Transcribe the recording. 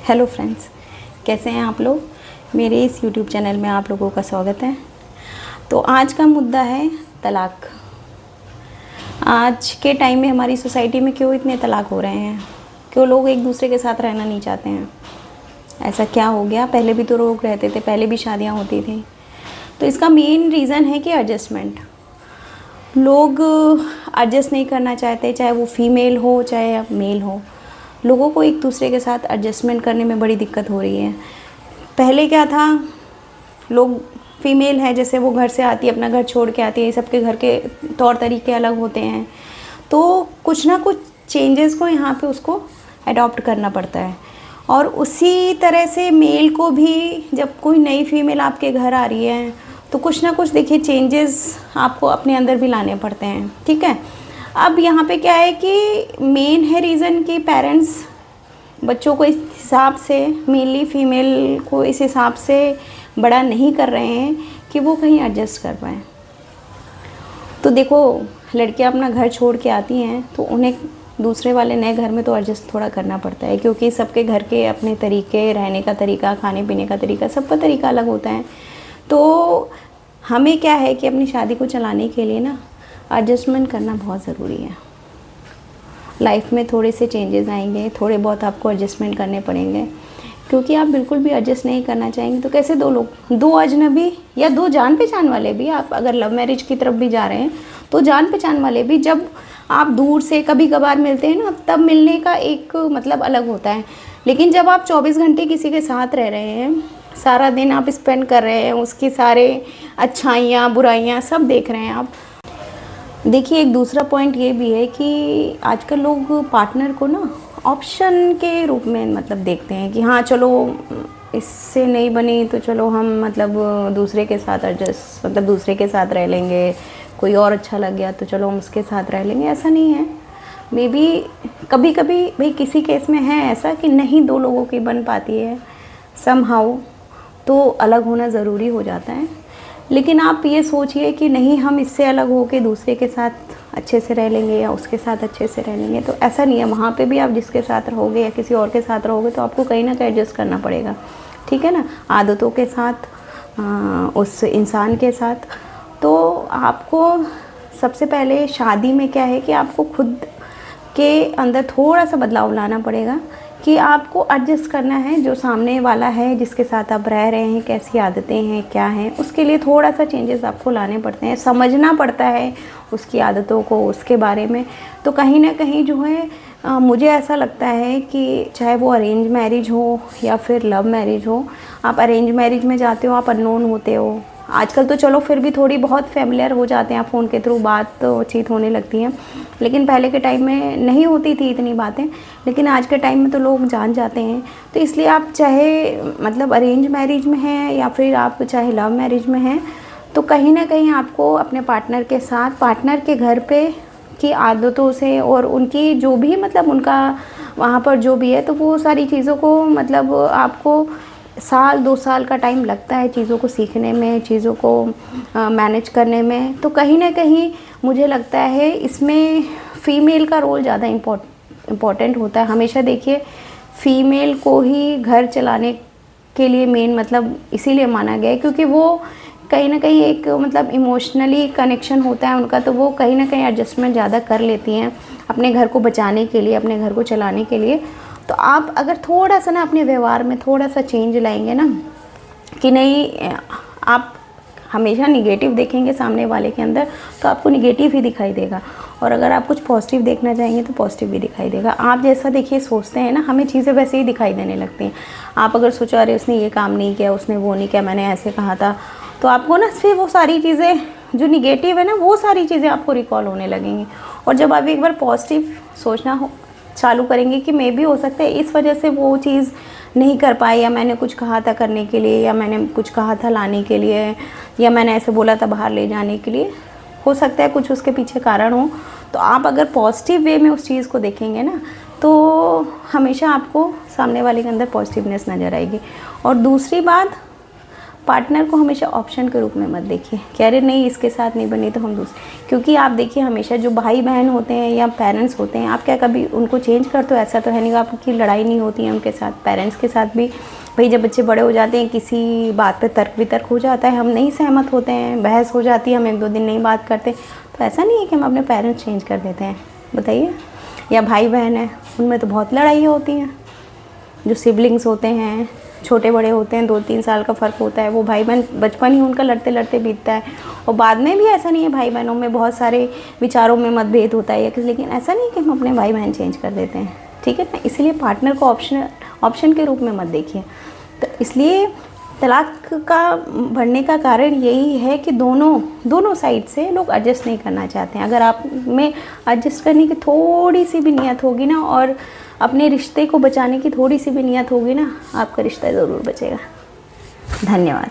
Hello friends, कैसे हैं आप लोग। मेरे इस यूट्यूब चैनल में आप लोगों का स्वागत है। तो आज का मुद्दा है तलाक। आज के टाइम में हमारी सोसाइटी में क्यों इतने तलाक हो रहे हैं, क्यों लोग एक दूसरे के साथ रहना नहीं चाहते हैं, ऐसा क्या हो गया। पहले भी तो लोग रहते थे, पहले भी शादियां होती थी। तो इसका मेन रीज़न है कि एडजस्टमेंट। लोग एडजस्ट नहीं करना चाहते, चाहे वो फीमेल हो चाहे मेल हो। लोगों को एक दूसरे के साथ एडजस्टमेंट करने में बड़ी दिक्कत हो रही है। पहले क्या था, लोग फीमेल है जैसे वो घर से आती है, अपना घर छोड़ के आती है, सबके घर के तौर तरीके अलग होते हैं, तो कुछ ना कुछ चेंजेस को यहाँ पे उसको अडॉप्ट करना पड़ता है। और उसी तरह से मेल को भी जब कोई नई फीमेल आपके घर आ रही है तो कुछ ना कुछ देखिए चेंजेस आपको अपने अंदर भी लाने पड़ते हैं, ठीक है। अब यहाँ पे क्या है कि मेन है रीज़न कि पेरेंट्स बच्चों को इस हिसाब से, मेनली फीमेल को इस हिसाब से बड़ा नहीं कर रहे हैं कि वो कहीं एडजस्ट कर पाएँ। तो देखो, लड़कियां अपना घर छोड़ के आती हैं तो उन्हें दूसरे वाले नए घर में तो एडजस्ट थोड़ा करना पड़ता है, क्योंकि सबके घर के अपने तरीके, रहने का तरीका, खाने पीने का तरीका, सबका तरीका अलग होता है। तो हमें क्या है कि अपनी शादी को चलाने के लिए ना एडजस्टमेंट करना बहुत ज़रूरी है। लाइफ में थोड़े से चेंजेस आएंगे, थोड़े बहुत आपको एडजस्टमेंट करने पड़ेंगे, क्योंकि आप बिल्कुल भी एडजस्ट नहीं करना चाहेंगे तो कैसे दो लोग, दो अजनबी या दो जान पहचान वाले भी, आप अगर लव मैरिज की तरफ भी जा रहे हैं तो जान पहचान वाले भी जब आप दूर से कभी कभार मिलते हैं ना, तब मिलने का एक मतलब अलग होता है। लेकिन जब आप 24 घंटे किसी के साथ रह रहे हैं, सारा दिन आप स्पेंड कर रहे हैं, उसकी सारे अच्छाइयाँ बुराइयाँ सब देख रहे हैं आप। देखिए, एक दूसरा पॉइंट ये भी है कि आजकल लोग पार्टनर को ना ऑप्शन के रूप में मतलब देखते हैं कि हाँ चलो इससे नहीं बनी तो चलो हम मतलब दूसरे के साथ एडजस्ट, मतलब दूसरे के साथ रह लेंगे, कोई और अच्छा लग गया तो चलो हम उसके साथ रह लेंगे। ऐसा नहीं है। मे बी कभी कभी भाई किसी केस में है ऐसा कि नहीं दो लोगों की बन पाती है समहाउ, तो अलग होना ज़रूरी हो जाता है। लेकिन आप ये सोचिए कि नहीं हम इससे अलग होकर दूसरे के साथ अच्छे से रह लेंगे या उसके साथ अच्छे से रह लेंगे, तो ऐसा नहीं है। वहाँ पे भी आप जिसके साथ रहोगे या किसी और के साथ रहोगे तो आपको कहीं ना कहीं एडजस्ट करना पड़ेगा, ठीक है ना, आदतों के साथ, उस इंसान के साथ। तो आपको सबसे पहले शादी में क्या है कि आपको खुद के अंदर थोड़ा सा बदलाव लाना पड़ेगा कि आपको एडजस्ट करना है जो सामने वाला है, जिसके साथ आप रह रहे हैं, कैसी आदतें हैं, क्या हैं, उसके लिए थोड़ा सा चेंजेस आपको लाने पड़ते हैं, समझना पड़ता है उसकी आदतों को, उसके बारे में। तो कहीं ना कहीं जो है मुझे ऐसा लगता है कि चाहे वो अरेंज मैरिज हो या फिर लव मैरिज हो, आप अरेंज मैरिज में जाते हो, आप अननोन होते हो। आजकल तो चलो फिर भी थोड़ी बहुत फेमिलियर हो जाते हैं, फ़ोन के थ्रू बातचीत होने लगती हैं, लेकिन पहले के टाइम में नहीं होती थी इतनी बातें। लेकिन आज के टाइम में तो लोग जान जाते हैं। तो इसलिए आप चाहे मतलब अरेंज मैरिज में हैं या फिर आप चाहे लव मैरिज में हैं, तो कहीं ना कहीं आपको अपने पार्टनर के साथ, पार्टनर के घर पे की आदतों से और उनकी जो भी मतलब उनका वहाँ पर जो भी है, तो वो सारी चीज़ों को मतलब आपको साल 2 साल का टाइम लगता है चीज़ों को सीखने में, चीज़ों को मैनेज करने में। तो कहीं ना कहीं मुझे लगता है इसमें फ़ीमेल का रोल ज़्यादा इम्पोर्टेंट होता है। हमेशा देखिए फ़ीमेल को ही घर चलाने के लिए मेन मतलब इसीलिए माना गया है क्योंकि वो कहीं ना कहीं एक मतलब इमोशनली कनेक्शन होता है उनका, तो वो कहीं ना कहीं एडजस्टमेंट ज़्यादा कर लेती हैं अपने घर को बचाने के लिए, अपने घर को चलाने के लिए। तो आप अगर थोड़ा सा ना अपने व्यवहार में थोड़ा सा चेंज लाएंगे ना, कि नहीं आप हमेशा निगेटिव देखेंगे सामने वाले के अंदर तो आपको निगेटिव ही दिखाई देगा, और अगर आप कुछ पॉजिटिव देखना चाहेंगे तो पॉजिटिव भी दिखाई देगा। आप जैसा देखिए सोचते हैं ना, हमें चीज़ें वैसे ही दिखाई देने लगती हैं। आप अगर सोचो अरे उसने ये काम नहीं किया, उसने वो नहीं किया, मैंने ऐसे कहा था, तो आपको ना फिर वो सारी चीज़ें जो निगेटिव है ना, वो सारी चीज़ें आपको रिकॉल होने लगेंगी। और जब आप एक बार पॉजिटिव सोचना चालू करेंगे कि मे भी हो सकता है इस वजह से वो चीज़ नहीं कर पाए, या मैंने कुछ कहा था करने के लिए, या मैंने कुछ कहा था लाने के लिए, या मैंने ऐसे बोला था बाहर ले जाने के लिए, हो सकता है कुछ उसके पीछे कारण हो। तो आप अगर पॉजिटिव वे में उस चीज़ को देखेंगे ना, तो हमेशा आपको सामने वाले के अंदर पॉजिटिवनेस नज़र आएगी। और दूसरी बात, पार्टनर को हमेशा ऑप्शन के रूप में मत देखिए कि अरे नहीं इसके साथ नहीं बनी तो हम दूसरे, क्योंकि आप देखिए हमेशा जो भाई बहन होते हैं या पेरेंट्स होते हैं, आप क्या कभी उनको चेंज करते हो? ऐसा तो है नहीं, आपकी लड़ाई नहीं होती है उनके साथ। पेरेंट्स के साथ भी भाई जब बच्चे बड़े हो जाते हैं किसी बात पे तर्क वितर्क हो जाता है, हम नहीं सहमत होते हैं, बहस हो जाती है, हम 1-2 दिन नहीं बात करते, तो ऐसा नहीं है कि हम अपने पेरेंट्स चेंज कर देते हैं, बताइए। या भाई बहन है, उनमें तो बहुत लड़ाई होती हैं। जो सिबलिंग्स होते हैं, छोटे बड़े होते हैं, 2-3 साल का फ़र्क होता है, वो भाई बहन बचपन ही उनका लड़ते लड़ते बीतता है, और बाद में भी ऐसा नहीं है, भाई बहनों में बहुत सारे विचारों में मतभेद होता है, लेकिन ऐसा नहीं कि हम अपने भाई बहन चेंज कर देते हैं, ठीक है ना। इसलिए पार्टनर को ऑप्शन के रूप में मत देखिए। तो इसलिए तलाक का बढ़ने का कारण यही है कि दोनों साइड से लोग एडजस्ट नहीं करना चाहते हैं। अगर आप में एडजस्ट करने की थोड़ी सी भी नियत होगी ना, और अपने रिश्ते को बचाने की थोड़ी सी भी नियत होगी ना, आपका रिश्ता ज़रूर बचेगा। धन्यवाद।